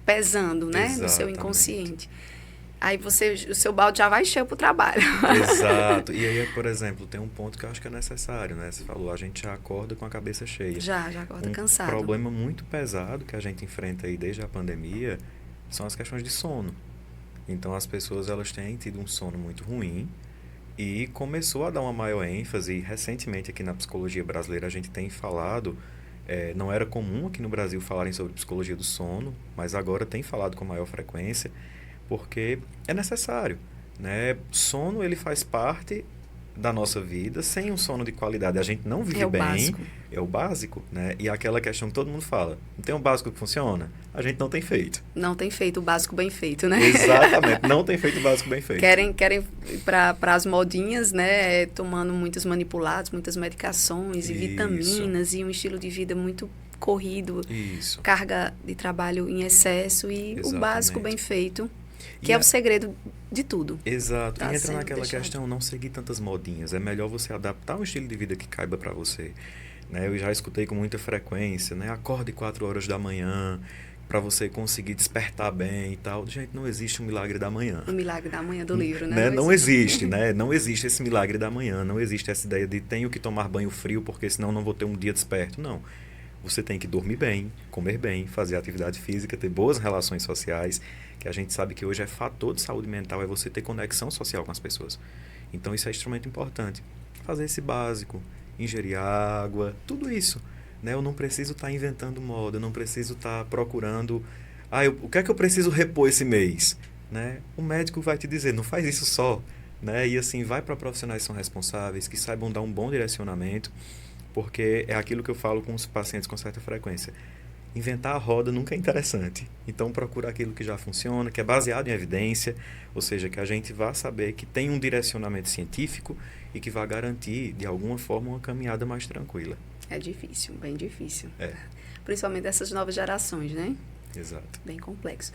Pesando, né? No seu Exatamente. inconsciente. Aí o seu balde já vai cheio para o trabalho. Exato. E aí, por exemplo, tem um ponto que eu acho que é necessário, né? Você falou, a gente já acorda com a cabeça cheia. Já acorda cansado. Um problema muito pesado que a gente enfrenta aí desde a pandemia são as questões de sono. Então, as pessoas, elas têm tido um sono muito ruim e começou a dar uma maior ênfase. Recentemente, aqui na psicologia brasileira, a gente tem falado, não era comum aqui no Brasil falarem sobre psicologia do sono, mas agora tem falado com maior frequência, porque é necessário, né? Sono, ele faz parte da nossa vida. Sem um sono de qualidade, a gente não vive bem. Básico. É o básico, né? E aquela questão que todo mundo fala, não tem um básico que funciona? A gente não tem feito. Não tem feito o básico bem feito, né? Exatamente, não tem feito o básico bem feito. Querem ir para as modinhas, né? Tomando muitos manipulados, muitas medicações e vitaminas e um estilo de vida muito corrido. Isso. Carga de trabalho em excesso e Exatamente. o básico bem feito, que é o segredo de tudo. Exato. Tá E entra sendo naquela deixado. questão, não seguir tantas modinhas. É melhor você adaptar um estilo de vida que caiba para você. Né? Eu já escutei com muita frequência, né? Acorde 4 horas da manhã para você conseguir despertar bem e tal. Gente, não existe um milagre da manhã. O milagre da manhã do livro, né? Não existe, né? Não existe esse milagre da manhã. Não existe essa ideia de tenho que tomar banho frio porque senão não vou ter um dia desperto. Não. Você tem que dormir bem, comer bem, fazer atividade física, ter boas relações sociais, que a gente sabe que hoje é fator de saúde mental, é você ter conexão social com as pessoas. Então, isso é extremamente importante. Fazer esse básico, ingerir água, tudo isso. Né? Eu não preciso estar inventando moda, eu não preciso estar procurando... o que é que eu preciso repor esse mês? Né? O médico vai te dizer, não faz isso só. Né? E assim, vai para profissionais que são responsáveis, que saibam dar um bom direcionamento, porque é aquilo que eu falo com os pacientes com certa frequência. Inventar a roda nunca é interessante. Então, procura aquilo que já funciona, que é baseado em evidência, ou seja, que a gente vá saber que tem um direcionamento científico e que vai garantir, de alguma forma, uma caminhada mais tranquila. É difícil, bem difícil. É. Principalmente dessas novas gerações, né? Exato. Bem complexo.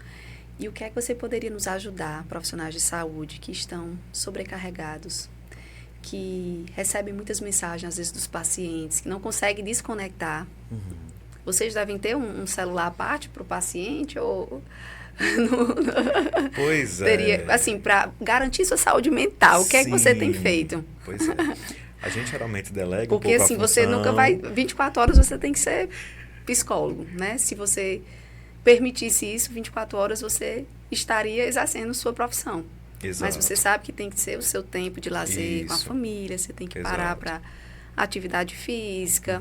E o que é que você poderia nos ajudar, profissionais de saúde que estão sobrecarregados, que recebem muitas mensagens, às vezes, dos pacientes, que não conseguem desconectar? Vocês devem ter um celular à parte para o paciente ou... Pois Teria, assim, para garantir sua saúde mental, o que é que você tem feito? Pois é. A gente geralmente delega Porque, um pouco assim, a você função. nunca vai... 24 horas você tem que ser psicólogo, né? Se você permitisse isso, 24 horas você estaria exercendo sua profissão. Exato. Mas você sabe que tem que ser o seu tempo de lazer com a Isso. família, você tem que Exato. parar para atividade física,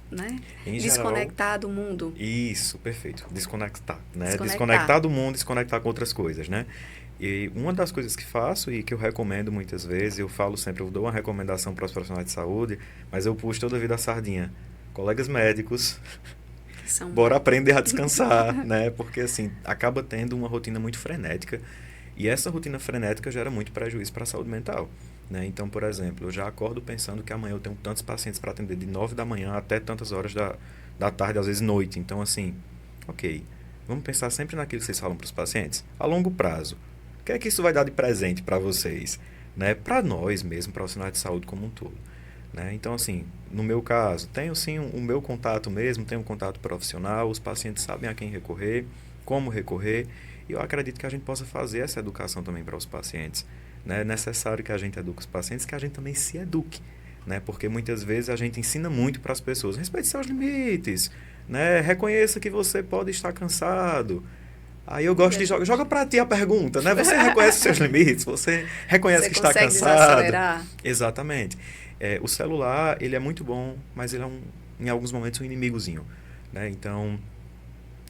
né? Em Desconectar geral, do mundo. Isso, perfeito. Desconectar, né? Desconectar. Desconectar do mundo, desconectar com outras coisas, né? E uma das coisas que faço e que eu recomendo muitas vezes, eu falo sempre, eu dou uma recomendação para os profissionais de saúde, mas eu puxo toda a vida a sardinha. Colegas médicos, Que são... bora aprender a descansar, né? Porque, assim, acaba tendo uma rotina muito frenética e essa rotina frenética gera muito prejuízo para a saúde mental, né? Então, por exemplo, eu já acordo pensando que amanhã eu tenho tantos pacientes para atender de 9 da manhã até tantas horas da tarde, às vezes noite. Então, assim, ok, vamos pensar sempre naquilo que vocês falam para os pacientes. A longo prazo, o que é que isso vai dar de presente para vocês? né? Para nós mesmo, profissionais de saúde como um todo. Né? Então, assim, no meu caso, tenho sim o meu contato mesmo, tenho um contato profissional, os pacientes sabem a quem recorrer, como recorrer, e eu acredito que a gente possa fazer essa educação também para os pacientes. Né? É necessário que a gente eduque os pacientes, que a gente também se eduque, né? Porque muitas vezes a gente ensina muito para as pessoas, respeite seus limites, né? Reconheça que você pode estar cansado. Aí eu gosto de joga para ti a pergunta, né? Você reconhece seus limites, você reconhece que está cansado. Desacelerar. Exatamente. O celular, ele é muito bom, mas ele é, em alguns momentos, um inimigozinho. Né? Então,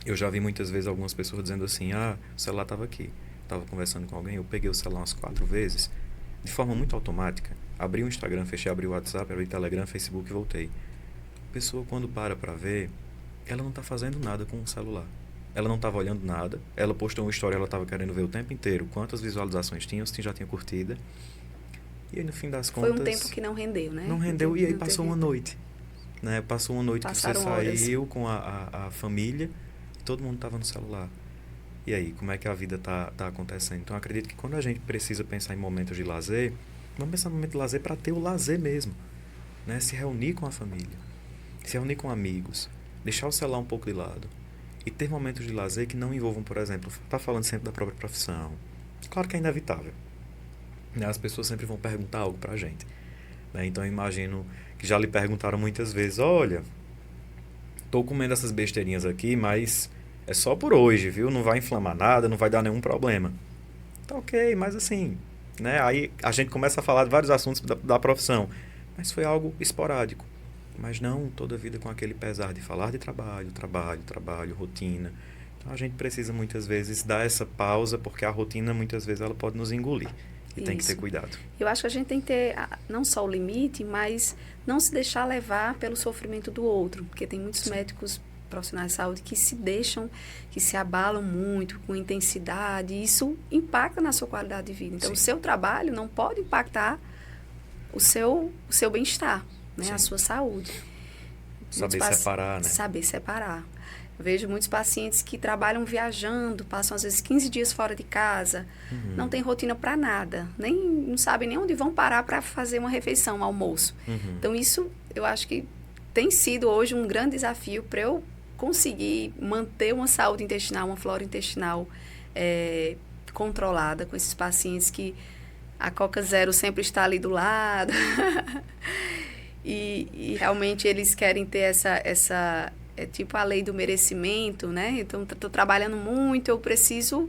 eu já vi muitas vezes algumas pessoas dizendo assim, o celular estava aqui. Estava conversando com alguém, eu peguei o celular umas 4 vezes, de forma muito automática. Abri o Instagram, fechei, abri o WhatsApp, abri o Telegram, Facebook e voltei. A pessoa, quando para ver, ela não está fazendo nada com o celular. Ela não estava olhando nada. Ela postou uma história, ela estava querendo ver o tempo inteiro quantas visualizações tinha, se já tinha curtida. E aí, no fim das contas... Foi um tempo que não rendeu, né? Não rendeu, e aí passou uma noite. Né? Passou uma noite que você saiu com a família e todo mundo estava no celular. E aí, como é que a vida tá acontecendo? Então, eu acredito que quando a gente precisa pensar em momentos de lazer, vamos pensar no momento de lazer para ter o lazer mesmo. Né? Se reunir com a família, se reunir com amigos, deixar o celular um pouco de lado. E ter momentos de lazer que não envolvam, por exemplo, estar falando sempre da própria profissão. Claro que é inevitável. Né? As pessoas sempre vão perguntar algo pra gente. Né? Então, eu imagino que já lhe perguntaram muitas vezes, olha, tô comendo essas besteirinhas aqui, mas é só por hoje, viu? Não vai inflamar nada, não vai dar nenhum problema. Tá ok, mas assim, né? Aí a gente começa a falar de vários assuntos da profissão. Mas foi algo esporádico. Mas não toda a vida com aquele pesar de falar de trabalho, rotina. Então, a gente precisa muitas vezes dar essa pausa, porque a rotina muitas vezes ela pode nos engolir. E tem que ter cuidado. Eu acho que a gente tem que ter não só o limite, mas não se deixar levar pelo sofrimento do outro. Porque tem muitos médicos profissionais de saúde que se deixam, que se abalam muito com intensidade. E isso impacta na sua qualidade de vida. Então, o seu trabalho não pode impactar o seu bem-estar, né? A sua saúde. Saber separar, né? Saber separar. Eu vejo muitos pacientes que trabalham viajando, passam às vezes 15 dias fora de casa, não tem rotina para nada, não sabem nem onde vão parar para fazer uma refeição, um almoço. Então, isso eu acho que tem sido hoje um grande desafio para eu conseguir manter uma saúde intestinal, uma flora intestinal controlada com esses pacientes que a Coca Zero sempre está ali do lado. e realmente eles querem ter essa tipo a lei do merecimento, né? Então, estou trabalhando muito, eu preciso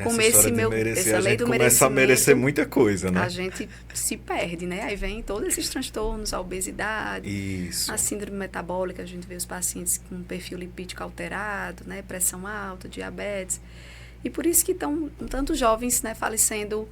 comer esse meu... Essa lei do merecimento. Começa a merecer muita coisa, né? A gente se perde, né? Aí vem todos esses transtornos, a obesidade, Isso. A síndrome metabólica, a gente vê os pacientes com perfil lipídico alterado, né? Pressão alta, diabetes. E por isso que estão tantos jovens, né, falecendo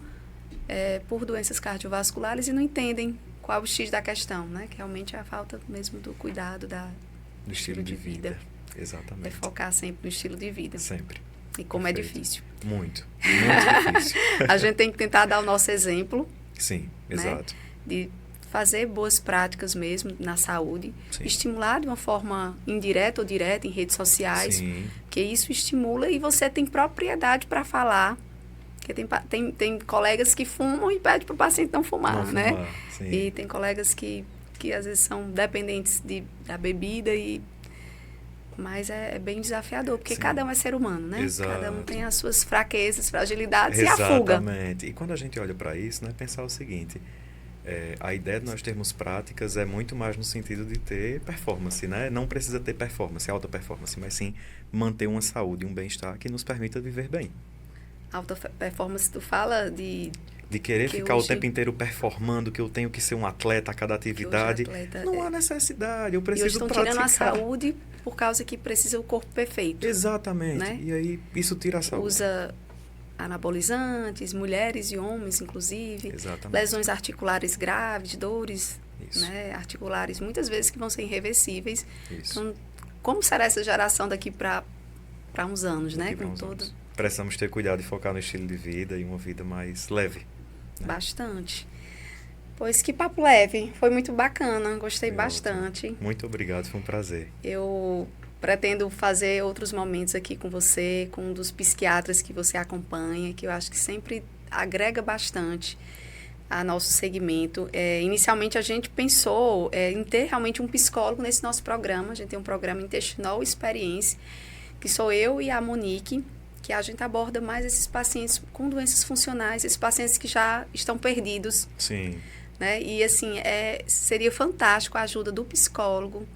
por doenças cardiovasculares e não entendem qual é o X da questão, né? Que realmente é a falta mesmo do cuidado do estilo de vida. Exatamente. É focar sempre no estilo de vida. Sempre. E como Perfeito. é difícil. Muito difícil. A gente tem que tentar dar o nosso exemplo. Sim, né? Exato. De fazer boas práticas mesmo na saúde. Sim. Estimular de uma forma indireta ou direta em redes sociais. Sim. Que isso estimula e você tem propriedade para falar. Porque tem colegas que fumam e pedem para o paciente não fumar, né? Sim. E tem colegas que às vezes são dependentes da bebida, mas é bem desafiador, porque cada um é ser humano, né? Exato. Cada um tem as suas fraquezas, fragilidades e a fuga. Exatamente. E quando a gente olha para isso, né, pensar o seguinte, a ideia de nós termos práticas é muito mais no sentido de ter performance, né? Não precisa ter performance, alta performance, mas sim manter uma saúde e um bem-estar que nos permita viver bem. Alta performance, tu fala de querer ficar o tempo inteiro performando, que eu tenho que ser um atleta a cada atividade. Não há necessidade, eu preciso praticar. E hoje estão tirando a saúde por causa que precisa o corpo perfeito. Exatamente. Né? E aí, isso tira a saúde. Usa anabolizantes, mulheres e homens, inclusive. Exatamente. Lesões articulares graves, dores, né, articulares, muitas vezes que vão ser irreversíveis. Isso. Então, como será essa geração daqui para uns anos, né? Com todo... Precisamos ter cuidado e focar no estilo de vida e uma vida mais leve. Né? Bastante. Pois que papo leve. Foi muito bacana. Gostei bastante. Ótimo. Muito obrigado. Foi um prazer. Eu pretendo fazer outros momentos aqui com você, com um dos psiquiatras que você acompanha, que eu acho que sempre agrega bastante. a nosso segmento. Inicialmente, a gente pensou em ter realmente um psicólogo nesse nosso programa. A gente tem um programa Intestinal Experience, que sou eu e a Monique, que a gente aborda mais esses pacientes com doenças funcionais, esses pacientes que já estão perdidos. Sim. Né? E, assim, seria fantástico a ajuda do psicólogo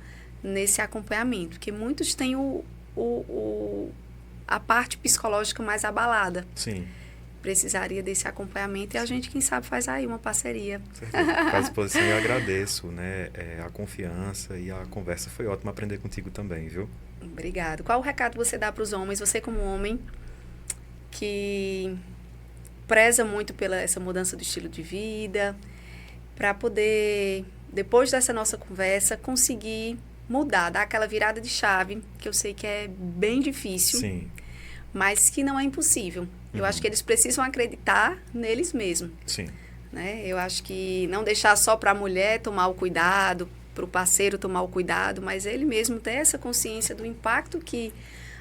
nesse acompanhamento, porque muitos têm a parte psicológica mais abalada. Sim. Precisaria desse acompanhamento e a gente, quem sabe, faz aí uma parceria. Fica à disposição e eu agradeço, né, a confiança e a conversa. Foi ótimo aprender contigo também, viu? Obrigado. Qual o recado você dá para os homens? Você como homem que preza muito pela essa mudança do estilo de vida, para poder, depois dessa nossa conversa, conseguir mudar, dar aquela virada de chave, que eu sei que é bem difícil, Sim. mas que não é impossível. Eu acho que eles precisam acreditar neles mesmos. Sim. Né? Eu acho que não deixar só para a mulher tomar o cuidado, para o parceiro tomar o cuidado, mas ele mesmo ter essa consciência do impacto que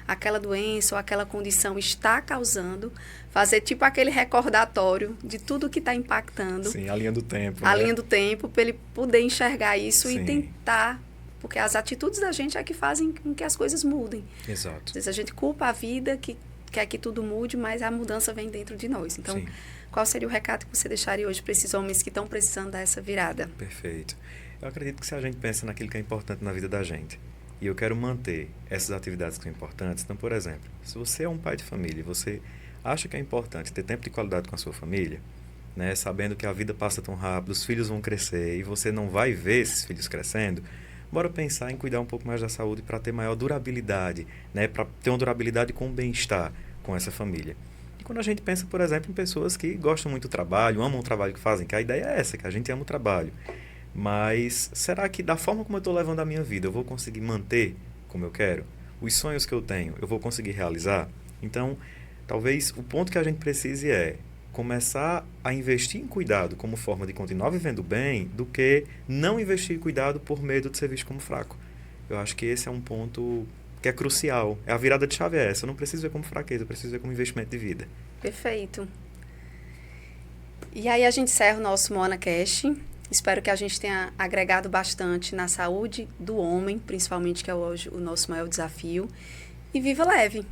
aquela doença ou aquela condição está causando, fazer tipo aquele recordatório de tudo que está impactando. Sim, a linha do tempo. A linha do tempo, para ele poder enxergar isso. Sim. E tentar, porque as atitudes da gente é que fazem com que as coisas mudem. Exato. Às vezes a gente culpa a vida, que quer que tudo mude, mas a mudança vem dentro de nós. Então, Sim. Qual seria o recado que você deixaria hoje para esses homens que estão precisando dessa virada? Perfeito. Eu acredito que se a gente pensa naquilo que é importante na vida da gente, e eu quero manter essas atividades que são importantes, então, por exemplo, se você é um pai de família e você acha que é importante ter tempo de qualidade com a sua família, né, sabendo que a vida passa tão rápido, os filhos vão crescer e você não vai ver esses filhos crescendo, bora pensar em cuidar um pouco mais da saúde para ter maior durabilidade, né, para ter uma durabilidade com bem-estar com essa família. E quando a gente pensa, por exemplo, em pessoas que gostam muito do trabalho, amam o trabalho que fazem, que a ideia é essa, que a gente ama o trabalho. Mas será que da forma como eu estou levando a minha vida, eu vou conseguir manter como eu quero? Os sonhos que eu tenho, eu vou conseguir realizar? Então, talvez o ponto que a gente precise é começar a investir em cuidado como forma de continuar vivendo bem, do que não investir em cuidado por medo de ser visto como fraco. Eu acho que esse é um ponto que é crucial. A virada de chave é essa. Eu não preciso ver como fraqueza, eu preciso ver como investimento de vida. Perfeito. E aí a gente encerra o nosso Moana Cash. Espero que a gente tenha agregado bastante na saúde do homem, principalmente, que é hoje o nosso maior desafio. E viva leve!